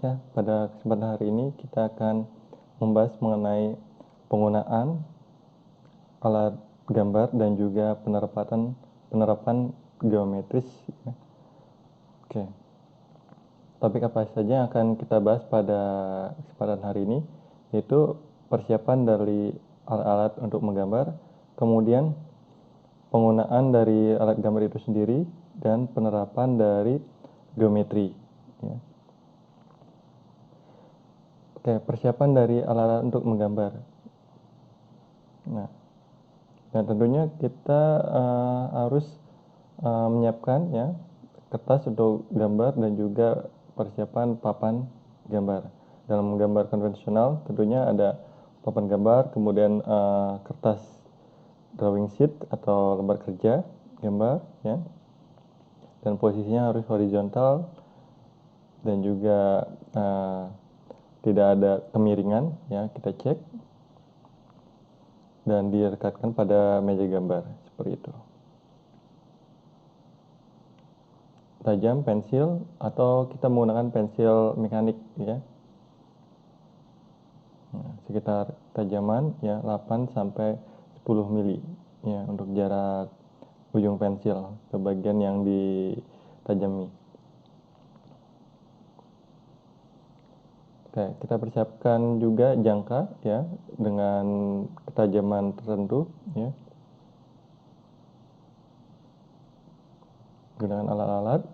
Ya, pada kesempatan hari ini kita akan membahas mengenai penggunaan alat gambar dan juga penerapan geometris. Ya. Oke. Topik apa saja yang akan kita bahas pada kesempatan hari ini, yaitu persiapan dari alat-alat untuk menggambar, kemudian penggunaan dari alat gambar itu sendiri, dan penerapan dari geometri. Ya. Oke, persiapan dari alat-alat untuk menggambar. Nah, dan tentunya kita harus menyiapkan ya kertas untuk gambar dan juga persiapan papan gambar. Dalam menggambar konvensional tentunya ada papan gambar, kemudian kertas drawing sheet atau lembar kerja gambar ya. Dan posisinya harus horizontal dan juga tidak ada kemiringan ya, kita cek dan direkatkan pada meja gambar seperti itu. Tajam pensil atau kita menggunakan pensil mekanik ya. Nah, sekitar tajaman ya 8 sampai 10 mili ya untuk jarak ujung pensil ke bagian yang ditajami. Oke, kita persiapkan juga jangka ya dengan ketajaman tertentu ya. Gunakan alat-alat.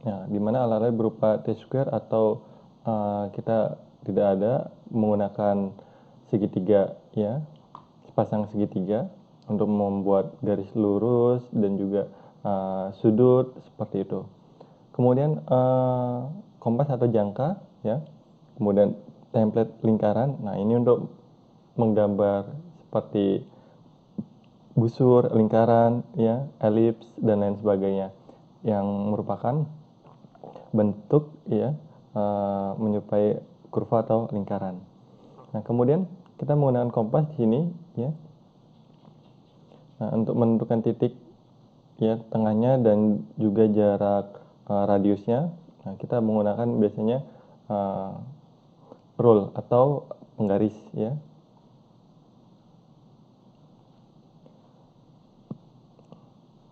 Nah, di mana alat-alat berupa T-square atau kita tidak ada menggunakan segitiga ya, sepasang segitiga untuk membuat garis lurus dan juga sudut seperti itu. Kemudian kompas atau jangka ya. Kemudian template lingkaran. Nah, ini untuk menggambar seperti busur, lingkaran, ya, elips dan lain sebagainya yang merupakan bentuk ya menyerupai kurva atau lingkaran. Nah, kemudian kita menggunakan kompas di sini ya. Nah, untuk menentukan titik ya tengahnya dan juga jarak radiusnya. Nah, kita menggunakan biasanya rule atau penggaris ya.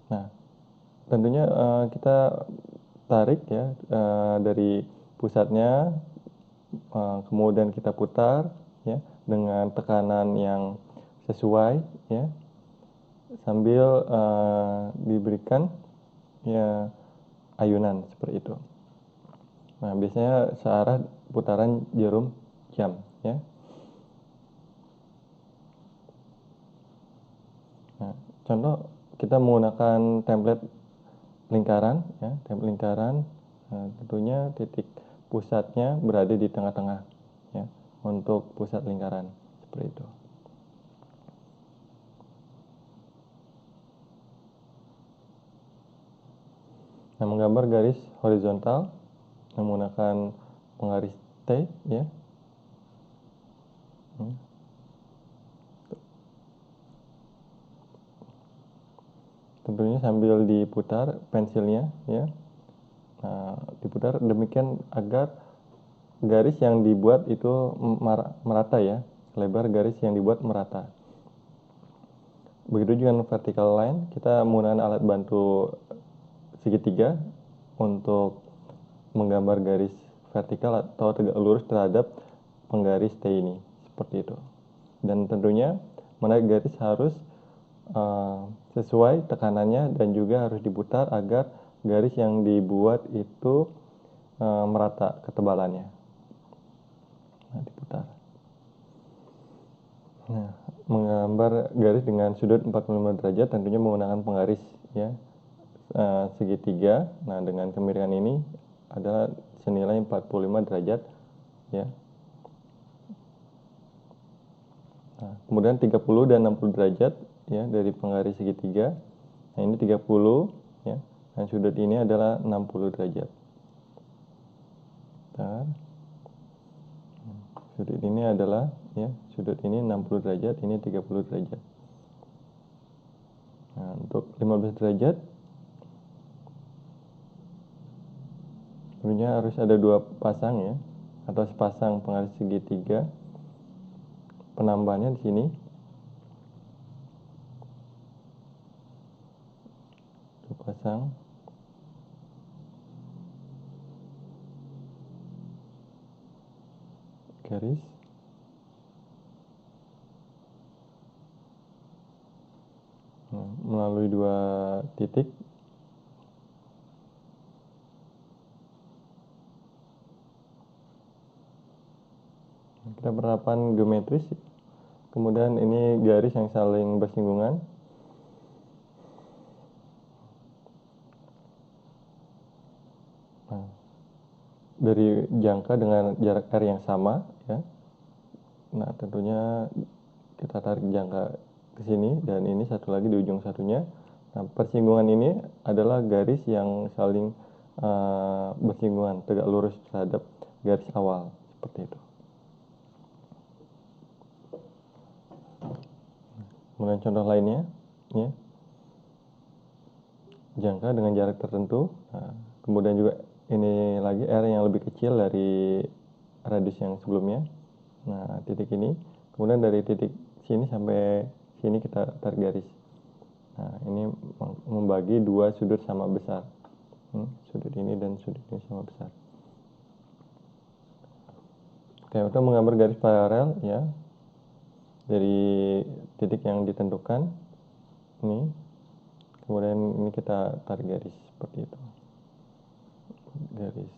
Nah, tentunya kita tarik ya dari pusatnya, kemudian kita putar ya dengan tekanan yang sesuai ya, sambil diberikan ya ayunan seperti itu. Nah, biasanya searah putaran jarum jam ya. Nah, contoh kita menggunakan template lingkaran ya, template lingkaran. Nah, tentunya titik pusatnya berada di tengah-tengah ya untuk pusat lingkaran seperti itu. Nah, menggambar garis horizontal menggunakan penggaris T ya. Tentunya sambil diputar pensilnya ya. Nah, diputar demikian agar garis yang dibuat itu merata ya, lebar garis yang dibuat merata. Begitu juga dengan vertical line, kita menggunakan alat bantu segitiga untuk menggambar garis vertikal atau tegak lurus terhadap penggaris T ini, seperti itu. Dan tentunya menarik garis harus sesuai tekanannya dan juga harus diputar agar garis yang dibuat itu merata ketebalannya. Nah, diputar. Nah, menggambar garis dengan sudut 45 derajat tentunya menggunakan penggaris ya segitiga. Nah, dengan kemiringan ini adalah senilai 45 derajat ya. Nah, kemudian 30 dan 60 derajat ya dari penggaris segitiga. Nah, ini 30 ya. Dan sudut ini adalah 60 derajat. Bentar. Sudut ini adalah ya, sudut ini 60 derajat, ini 30 derajat. Nah, untuk 15 derajat tentunya harus ada 2 pasang ya, atau sepasang penggaris segitiga. Penambahannya di sini. Pasang garis, melalui 2 titik. Kita penerapan geometris. Kemudian ini garis yang saling bersinggungan. Dari jangka dengan jarak R yang sama ya. Nah, tentunya kita tarik jangka ke sini dan ini satu lagi di ujung satunya. Nah, persinggungan ini adalah garis yang saling bersinggungan, tegak lurus terhadap garis awal, seperti itu. Kemudian contoh lainnya ya. Jangka dengan jarak tertentu. Nah, kemudian juga ini lagi R yang lebih kecil dari radius yang sebelumnya. Nah, titik ini. Kemudian dari titik sini sampai sini kita tarik garis. Nah, ini membagi 2 sudut sama besar. Sudut ini dan sudut ini sama besar. Oke, untuk menggambar garis paralel ya. Dari titik yang ditentukan ini. Kemudian ini kita tarik garis seperti itu. Garis.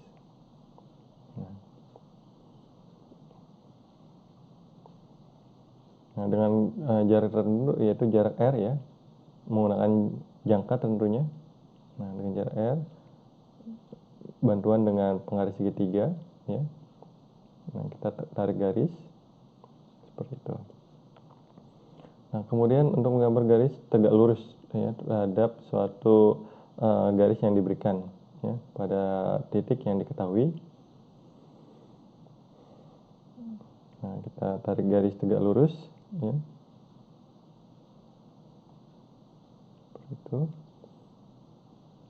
Nah, dengan jarak tertentu yaitu jarak R ya, menggunakan jangka tentunya. Nah, dengan jarak R, bantuan dengan penggaris segitiga ya. Nah, kita tarik garis seperti itu. Nah, kemudian untuk menggambar garis tegak lurus ya terhadap suatu garis yang diberikan ya pada titik yang diketahui. Nah, kita tarik garis tegak lurus ya. Seperti itu.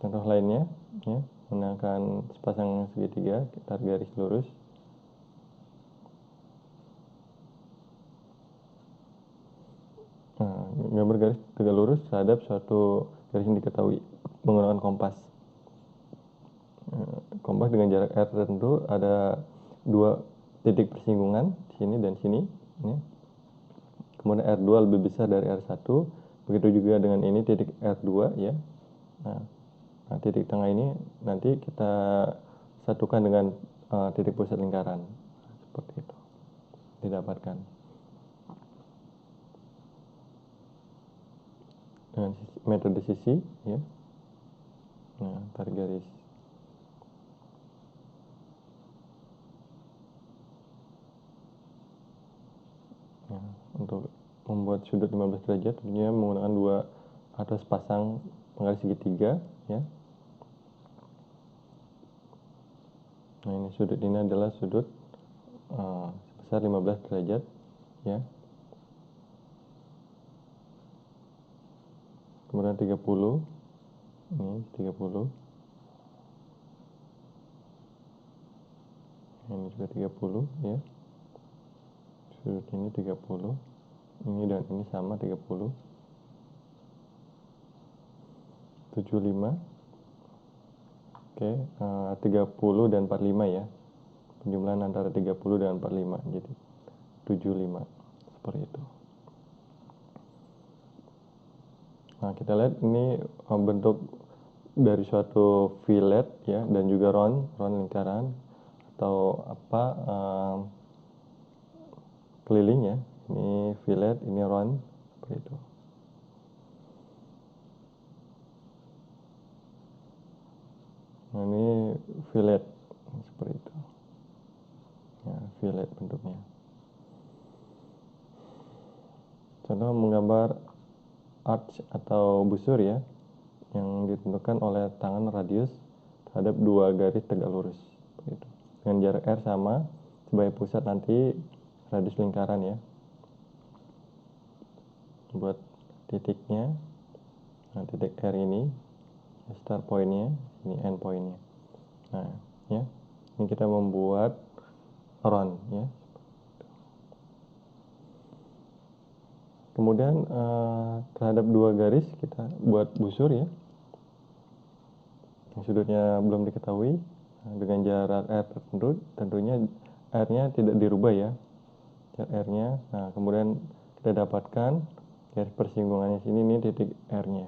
Contoh lainnya ya, menggunakan sepasang segitiga, kita tarik garis lurus. Nah, gambar garis tegak lurus terhadap suatu garis yang diketahui menggunakan kompas. Kompas dengan jarak R tertentu, ada 2 titik persinggungan, sini dan sini. Ya. Kemudian R2 lebih besar dari R1. Begitu juga dengan ini titik R2 ya. Nah, titik tengah ini nanti kita satukan dengan titik pusat lingkaran. Seperti itu didapatkan. Dengan metode sisi ya. Nah, tarik garis. Nah, untuk membuat sudut 15 derajat tentunya menggunakan 2 atau sepasang penggaris segitiga ya. Nah, ini sudut ini adalah sudut sebesar 15 derajat ya. Kemudian 30. Ini 30. Ini juga 30 ya. Sudut ini 30. Ini dan ini sama 30. 75. Oke, 30 dan 45 ya. Penjumlahan antara 30 dan 45. Jadi 75. Seperti itu. Nah, kita lihat ini bentuk dari suatu fillet ya dan juga round lingkaran atau apa keliling ya. Ini fillet, ini round seperti itu. Nah, ini fillet seperti itu. Ya, fillet bentuknya. Contoh menggambar arch atau busur ya yang ditentukan oleh tangan radius terhadap 2 garis tegak lurus seperti itu. Dengan jarak R sama sebagai pusat nanti radius lingkaran ya. Buat titiknya. Nah, titik R ini start pointnya, ini end pointnya. Nah, ya. Ini kita membuat round ya. Kemudian terhadap dua garis kita buat busur ya. Yang sudutnya belum diketahui dengan jarak R tertentu, tentunya R-nya tidak dirubah ya. R-nya. Nah, kemudian kita dapatkan garis persinggungannya sini, ini titik R-nya.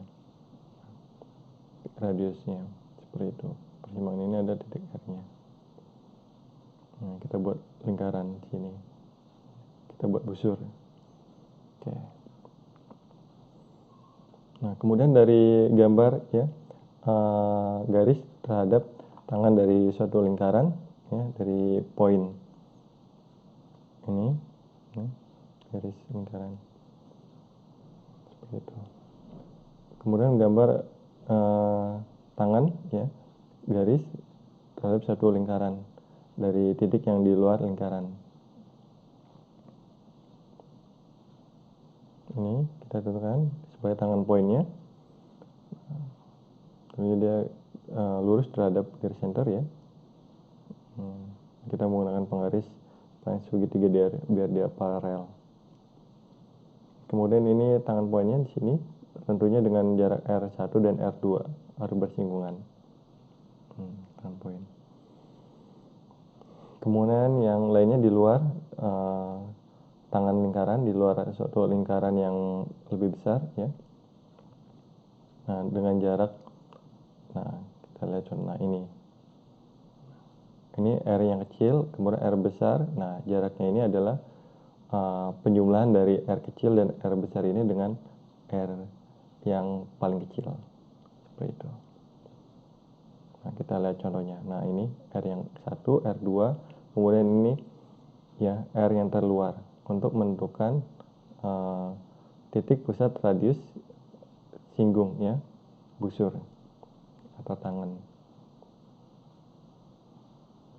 Radiusnya seperti itu. Persimpangan ini ada titik R-nya. Nah, kita buat lingkaran sini. Kita buat busur. Oke. Nah, kemudian dari gambar ya, garis terhadap tangan dari suatu lingkaran ya, dari poin ini garis lingkaran seperti itu. Kemudian gambar tangan ya, garis terhadap satu lingkaran dari titik yang di luar lingkaran. Ini kita tentukan sebagai tangan poinnya. Ini dia lurus terhadap garis center ya. Kita menggunakan penggaris segitiga biar dia paralel. Kemudian ini tangan poinnya di sini, tentunya dengan jarak R1 dan R2 harus bersinggungan. Tangan poin. Kemudian yang lainnya di luar tangan lingkaran, di luar suatu lingkaran yang lebih besar ya. Nah, dengan jarak, nah kita lihat contoh ini. Ini R yang kecil, kemudian R besar. Nah, jaraknya ini adalah penjumlahan dari R kecil dan R besar ini dengan R yang paling kecil. Seperti itu. Nah, kita lihat contohnya. Nah, ini R yang 1, R2, kemudian ini ya R yang terluar untuk menentukan titik pusat radius singgung ya, busur atau tangan.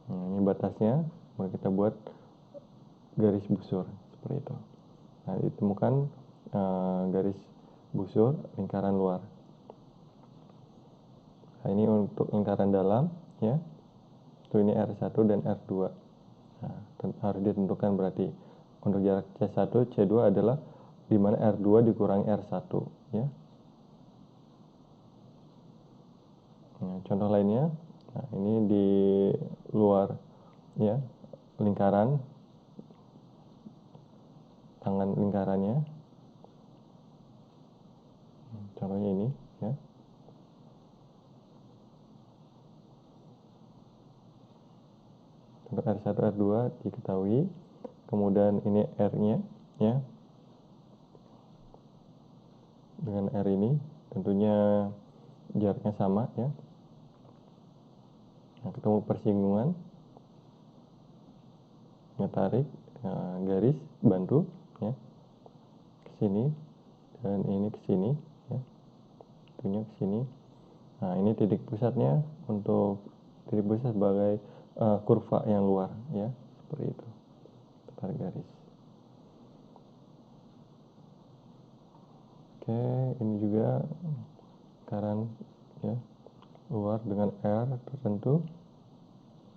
Nah, ini batasnya, mari kita buat garis busur seperti itu. Nah, ditemukan garis busur lingkaran luar. Nah, ini untuk lingkaran dalam ya. Itu ini R1 dan R2. Nah, harus ditentukan berarti untuk jarak C1, C2 adalah di mana R2 dikurangi R1 ya. Nah, contoh lainnya, nah ini di luar ya lingkaran, tangan lingkarannya. Contohnya ini ya. Untuk R1, R2 diketahui. Kemudian ini R-nya ya. Dengan R ini tentunya jaraknya sama ya. Nah, ketemu persinggungan. Tarik garis bantu ya. Ke sini dan ini ke sini ya. Tentunya ke sini. Nah, ini titik pusatnya untuk titik pusat sebagai kurva yang luar ya, seperti itu. Tarik garis. Oke, ini juga lingkaran ya, luar dengan R tertentu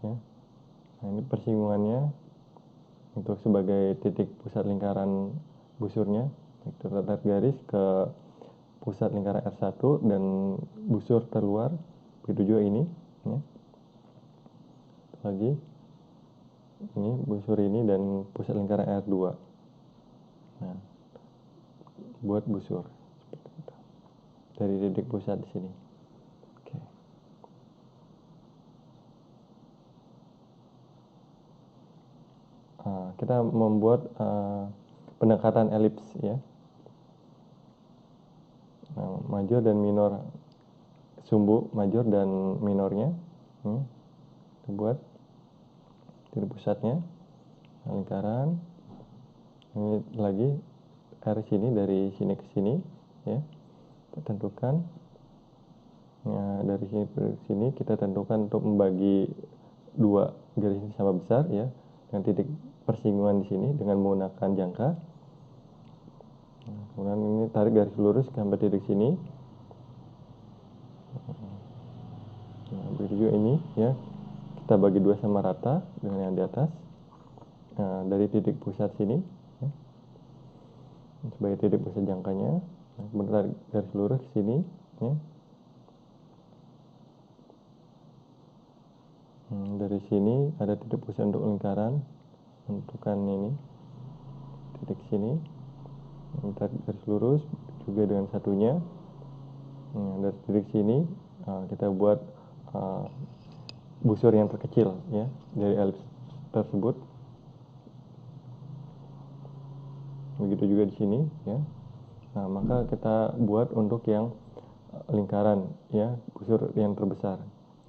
ya. Nah, ini persinggungannya untuk sebagai titik pusat lingkaran busurnya. Kita tarik garis ke pusat lingkaran R1 dan busur terluar, begitu juga ini ya. Lagi ini busur ini dan pusat lingkaran R2. Nah, buat busur seperti itu. Dari titik pusat di sini. Oke. Kita membuat pendekatan elips ya. Nah, major dan minor, sumbu major dan minornya kita buat titik pusatnya lingkaran. Ini lagi R sini, dari sini ke sini ya, kita tentukan. Nah, dari sini ke sini kita tentukan untuk membagi dua garis ini sama besar ya, dengan titik persinggungan di sini dengan menggunakan jangka. Nah, kemudian ini tarik garis lurus sampai titik sini. Nah, begitu juga ini ya, kita bagi 2 sama rata dengan yang di atas. Nah, dari titik pusat sini ya, sebagai titik pusat jangkanya, nah, kemudian tarik garis lurus ke sini ya. Dari sini ada titik pusat untuk lingkaran, tentukan ini titik sini, tarik garis lurus juga dengan satunya. Dari titik sini kita buat busur yang terkecil ya dari elips tersebut. Begitu juga di sini ya. Nah, maka kita buat untuk yang lingkaran ya, busur yang terbesar.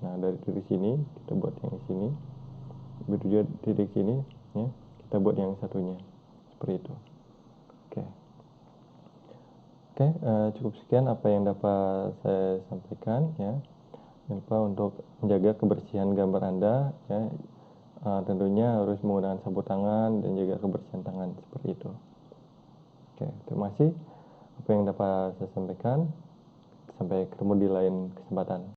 Nah, dari titik sini kita buat yang sini. Begitu juga titik sini ya, kita buat yang satunya. Seperti itu. Oke, cukup sekian apa yang dapat saya sampaikan ya. Jangan lupa untuk menjaga kebersihan gambar Anda ya. Tentunya harus menggunakan sapu tangan dan jaga kebersihan tangan seperti itu. Oke, terima kasih apa yang dapat saya sampaikan. Sampai ketemu di lain kesempatan.